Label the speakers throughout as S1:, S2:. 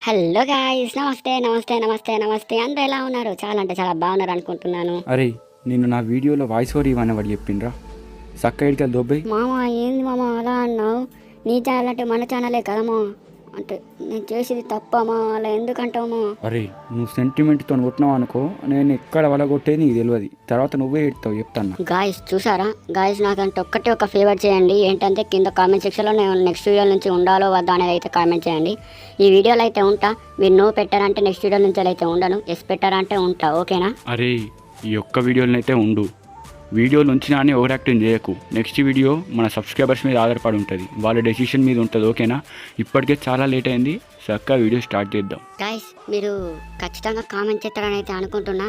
S1: Hello guys, నమస్తే నమస్తే నమస్తే నమస్తే. అందరూ ఎలా ఉన్నారు? చాలా అంటే చాలా బాగున్నారు అనుకుంటున్నాను.
S2: అరే నిన్ను నా వీడియోలో వాయిస్ ఓవర్ ఇవ్వని వాడు చెప్పిండ్రా సక్క ఇడికి దొబ్బై.
S1: మామ ఏంది మామ అలా అన్నావు? నీ ఛానల్ అంటే మన ఛానలే కదమ్మా. అంటే నేను చేసేది తప్పమా? అలా ఎందుకంటావు?
S2: అరే నువ్వు సెంటిమెంట్తో కొట్టినావు అనుకో, నేను ఎక్కడ వలగొట్టేది నీకు తెలియదు, తర్వాత నువ్వే ఎడతావు చెప్తాను.
S1: గాయ్స్ చూసారా గాయ్స్, నాకంటే ఒక్కటే ఒక ఫేవర్ చేయండి. ఏంటంటే కింద కామెంట్ సెక్షన్లో నేను నెక్స్ట్ వీడియో నుంచి ఉండాలో వద్దా అనేది అయితే కామెంట్ చేయండి. ఈ వీడియోలో అయితే ఉంటా, మీరు నో పెట్టారంటే నెక్స్ట్ వీడియో నుంచి అయితే ఉండను, ఎస్ పెట్టారంటే ఉంటా, ఓకేనా?
S2: అరే ఈ ఒక్క వీడియోలో అయితే ఉండు, వీడియోలు ఉంచినా అని ఓవర్ యాక్టింగ్ చేయకు. నెక్స్ట్ వీడియో మన సబ్స్క్రైబర్స్ మీద ఆధారపడి ఉంటుంది, వాళ్ళ డెసిషన్ మీద ఉంటుంది, ఓకేనా? ఇప్పటికే చాలా లేట్ అయింది, చక్కగా వీడియో స్టార్ట్ చేద్దాం.
S1: గాయ్స్ మీరు ఖచ్చితంగా కామెంట్ చేస్తారని అయితే అనుకుంటున్నా.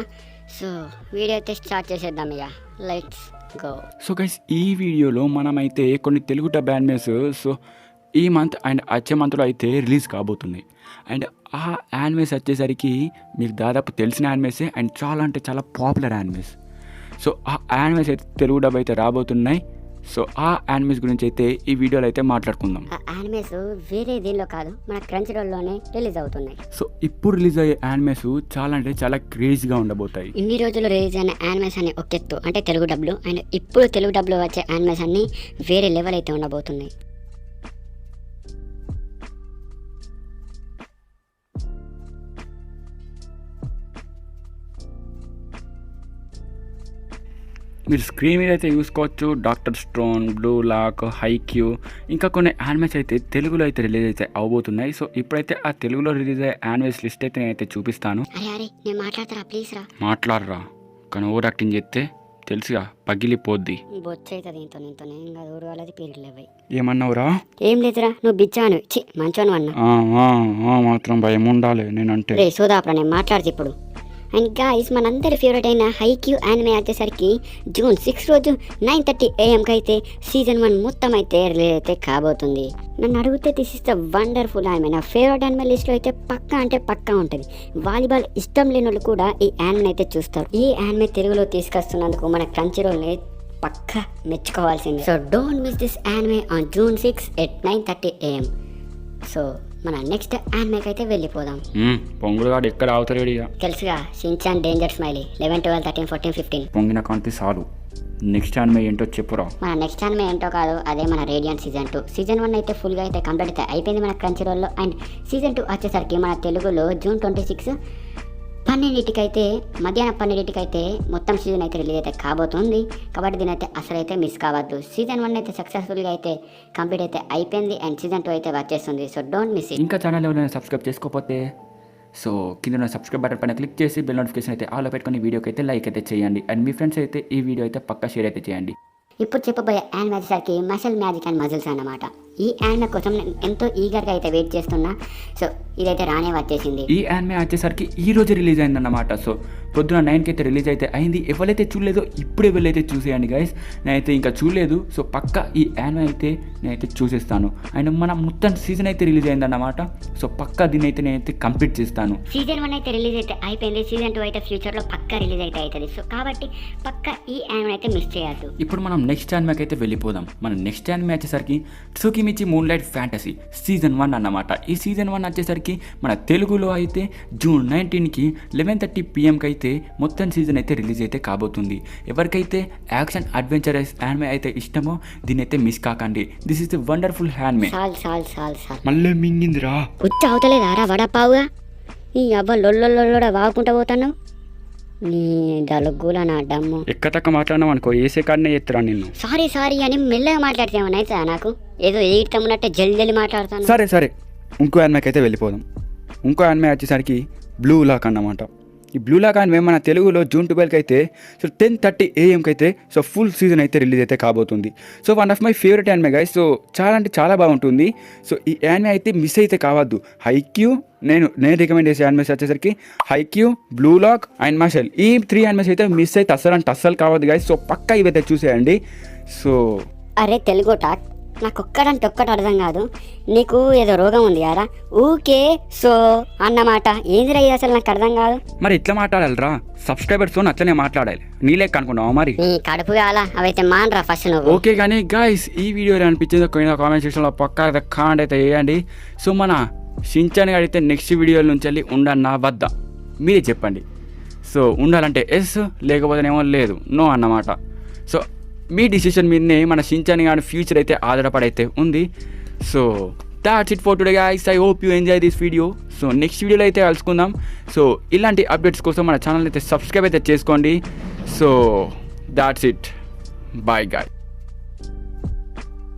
S1: సో వీడియో అయితే స్టార్ట్ చేసేద్దాం ఇక, లెట్స్ గో.
S2: సో గైస్ ఈ వీడియోలో మనమైతే కొన్ని తెలుగు డబ్ యానిమేస్ సో ఈ మంత్ అండ్ వచ్చే మంత్లో అయితే రిలీజ్ కాబోతున్నాయి. అండ్ ఆ యానిమేస్ వచ్చేసరికి మీకు దాదాపు తెలిసిన యానిమేసే అండ్ చాలా అంటే చాలా పాపులర్ యానిమేస్. సో ఆ యానిమేస్ అయితే తెలుగు డబ్ అయితే రాబోతున్నాయి. సో ఆ యానిమేస్ గురించి అయితే ఈ వీడియోలో అయితే మాట్లాడుకుందాం.
S1: ఆ యానిమేస్ వేరే దీనిలో కాదు, మన క్రంచ్ రోల్లోనే రిలీజ్ అవుతున్నాయి.
S2: సో ఇప్పుడు రిలీజ్ అయ్యే యానిమేస్ చాలా అంటే చాలా క్రేజీగా ఉండబోతాయి.
S1: ఇన్ని రోజులు రిలీజ్ అయిన యానిమేస్ అనే ఒక ఎత్తు అంటే తెలుగు డబ్లు, అండ్ ఇప్పుడు తెలుగు డబ్లో వచ్చే యానిమేస్ అన్ని వేరే లెవెల్ అయితే ఉండబోతున్నాయి.
S2: మీరు స్క్రీన్ మీద అయితే చూసుకోవచ్చు, Doctor Stone, Blue Lock, Haikyuu, ఇంకా కొన్ని యానిమేస్ అయితే తెలుగులో అయితే రిలీజ్ అయితే అవబోతున్నాయి. సో ఇప్పుడైతే ఆ తెలుగులో రిలీజ్ అయ్యే యానిమేస్ లిస్ట్ అయితే నేనైతే చూపిస్తాను.
S1: అరే నేను మాట్లాడతారా ప్లీజ్ రా.
S2: మాట్లాడరా, కానీ ఓవర్ యాక్టింగ్ చేస్తే తెలుసుగా పగిలిపోద్ది.
S1: బొచ్చైతే దీంతో ఏం కాదు, ఊరు వాళ్ళది పీరియడ్ లేవై.
S2: ఏమన్నావురా?
S1: ఏం లేదురా, నువ్వు బిచ్చాను చి మంచోను అన్నా.
S2: మాత్రం భయం ఉండాలి నేనంటే.
S1: రే సోదాప్రా, నేను మాట్లాడితే ఇప్పుడు. అండ్ గాయ్స్ మనందరి ఫేవరెట్ అయిన హైక్యూ యానిమే వచ్చేసరికి జూన్ 6 రోజు 9:30 AM అయితే సీజన్ 1 మొత్తం అయితే రిలీజ్ అయితే కాబోతుంది. నన్ను అడిగితే this is the wonderful anime. నా ఫేవరెట్ యానిమే లిస్ట్లో అయితే పక్కా అంటే పక్కా ఉంటుంది. వాలీబాల్ ఇష్టం లేని వాళ్ళు కూడా ఈ యానిమే అయితే చూస్తారు. ఈ యానిమే తెలుగులో తీసుకొస్తున్నందుకు మన క్రంచ్ రోల్ని పక్కా మెచ్చుకోవాల్సింది. So don't miss this anime on June 6 at 9:30 AM. So మన నెక్స్ట్ యానిమేకి అయితే వెళ్ళిపోదాం.
S2: పొంగులుగాడు ఎక్కడ అవుతాడు ఇక
S1: తెలుసుగా, షిన్చాన్, డేంజర్ స్మైలీ, 11, 12, 13, 14, 15.
S2: పొంగిన కాంతి చాలు. నెక్స్ట్ యానిమే ఏంటో చెప్పురా.
S1: మన నెక్స్ట్ యానిమే ఏంటో కాదు, అదే మన రేడియంట్ సీజన్ 2. సీజన్ 1 అయితే ఫుల్గా అయితే కంప్లీట్ అయితే అయిపోయింది మన క్రంచ్ రోల్లో. అండ్ సీజన్ 2 వచ్చేసరికి మన తెలుగులో June 26 12కి అయితే మధ్యాహ్నం 12కి అయితే మొత్తం సీజన్ అయితే రిలీజ్ అయితే కాబోతుంది. కాబట్టి దీని అయితే అసలు అయితే మిస్ కావద్దు. సీజన్ 1 అయితే సక్సెస్ఫుల్గా అయితే కంప్లీట్ అయితే అయిపోయింది అండ్ సీజన్ 2 అయితే వచ్చేస్తుంది. So don't miss it.
S2: ఇంకా ఛానల్ ఎవరైనా సబ్స్క్రైబ్ చేసుకోకపోతే సో కింద సబ్స్క్రైబ్ బటన్ పైన క్లిక్ చేసి బెల్ నోటిఫికేషన్ అయితే ఆల్లో పెట్టుకుని వీడియోకి అయితే లైక్ అయితే చేయండి. అండ్ మీ ఫ్రెండ్స్ అయితే ఈ వీడియో అయితే పక్కా షేర్ అయితే చేయండి.
S1: ఇప్పుడు చెప్పబోయే యానిమే వచ్చేసరికి మసల్ మ్యాజిక్ అండ్ మజిల్స్ అన్నమాట. ఈ యానిమే కోసం నేను ఎంతో ఈగర్గా అయితే వెయిట్ చేస్తున్నా. సో ఇదైతే రానే వచ్చేసింది.
S2: ఈ యానిమే వచ్చేసరికి ఈ రోజు రిలీజ్ అయిందన్నమాట. సో పొద్దున 9కి అయితే రిలీజ్ అయితే అయింది. ఎవరైతే చూడలేదో ఇప్పుడే వెళ్ళైతే చూసేయండి గైస్. నేనైతే ఇంకా చూడలేదు, సో పక్కా ఈ యానిమే అయితే నేనైతే చూసేస్తాను. అండ్ మన మొత్తం సీజన్ అయితే రిలీజ్ అయిందన్నమాట. సో పక్కా దీని అయితే నేనైతే కంప్లీట్ చేస్తాను.
S1: సీజన్ 1 అయితే రిలీజ్ అయితే అయిపోయింది. సీజన్ 2 అయితే ఫ్యూచర్లో పక్కా రిలీజ్ అయితే అవుతుంది. సో కాబట్టి పక్కా ఈ యానిమే అయితే మిస్ చేయొద్దు.
S2: ఇప్పుడు మనం నెక్స్ట్ యానిమేకి అయితే వెళ్ళిపోదాం. మన నెక్స్ట్ యానిమే వచ్చేసరికి ట్సుకిమిచి మూన్లైట్ ఫ్యాంటసీ సీజన్ 1 అన్నమాట. ఈ సీజన్ 1 వచ్చేసరికి మన తెలుగులో అయితే June 19కి 11:30 PMకి అయితే మొత్తం సీజన్ అయితే రిలీజ్ అయితే కాబోతుంది. ఎవరికైతే యాక్షన్ అడ్వెంచరస్ యానిమే అయితే ఇష్టమో దీని అయితే మిస్ కాకండి. This is the wonderful anime.
S1: సాల్
S2: మళ్ళీ మింగిందిరా,
S1: ఉచ్చ అవతలేదారా వడపావుగా. ఈ అవ్వ లొల్లొల్లొడ వాగుకుంటా పోతాను. నీ దలుగుల నా డమ్ము.
S2: ఎక్కతక్క మాట్లాడినావు అనుకో ఏసే కాడనే ఎత్తురా నిన్ను.
S1: సారీ అని మెల్లగా మాట్లాడితేమన్నా అయితే నాకు ఏదో ఎయిర్తమున్నట్టే జల్ది మాట్లాడతాను.
S2: సరే ఇంకో యానిమేకి అయితే వెళ్ళిపోదాం. ఇంకో యానిమే వచ్చేసరికి బ్లూ లాక్ అన్నమాట. ఈ బ్లూ లాక్ యానిమే మన తెలుగులో June 12కి అయితే సో 10:30 AMకి అయితే సో ఫుల్ సీజన్ అయితే రిలీజ్ అయితే కాబోతుంది. So one of my favourite anime guys. So చాలా అంటే చాలా బాగుంటుంది. సో ఈ యానిమే అయితే మిస్ అయితే కావద్దు. హైక్యూ నేను రికమెండ్ చేసే యానిమేస్ వచ్చేసరికి Haikyuu, Blue Lock and Mashle. ఈ 3 యానిమేస్ అయితే మిస్ అయితే అస్సలు కావద్దు గైస్. సో పక్కా ఇవైతే చూసేయండి. సో
S1: అరే తెలుగు టాక్ నాకు ఒక్కడంటే ఒక్కటి అర్థం కాదు. నీకు ఏదో రోగం ఉంది యారా, ఊకే సో అన్నమాట. ఏందిరా ఇది అసలు నాకు అర్థం కాదు.
S2: మరి ఇట్లా మాట్లాడాలిరా, సబ్స్క్రైబర్స్తో అట్లనే మాట్లాడాలి. నీ లెక్క అనుకున్నావా మరి?
S1: నీ కడుపు కాలా అవైతే మానరా ఫస్ట్ నువ్వు.
S2: ఓకే కానీ గాయస్ ఈ వీడియో అనిపించింది కామెంట్ సెక్షన్లో పక్కా కామెంట్ అయితే వేయండి. సో మన షించాన్ అయితే నెక్స్ట్ వీడియోల నుంచి వెళ్ళి ఉండన్నా వద్దా మీరే చెప్పండి. సో ఉండాలంటే ఎస్, లేకపోతేనేమో లేదు, నో అన్నమాట. సో మీ డిసిషన్ మీదనే మన షించాన్ గారి ఫ్యూచర్ అయితే ఆధారపడైతే ఉంది. So that's it for today guys. I hope you enjoy this video. So next వీడియోలో అయితే కలుసుకుందాం. సో ఇలాంటి అప్డేట్స్ కోసం మన ఛానల్ అయితే సబ్స్క్రైబ్ అయితే చేసుకోండి. So that's it, bye guy.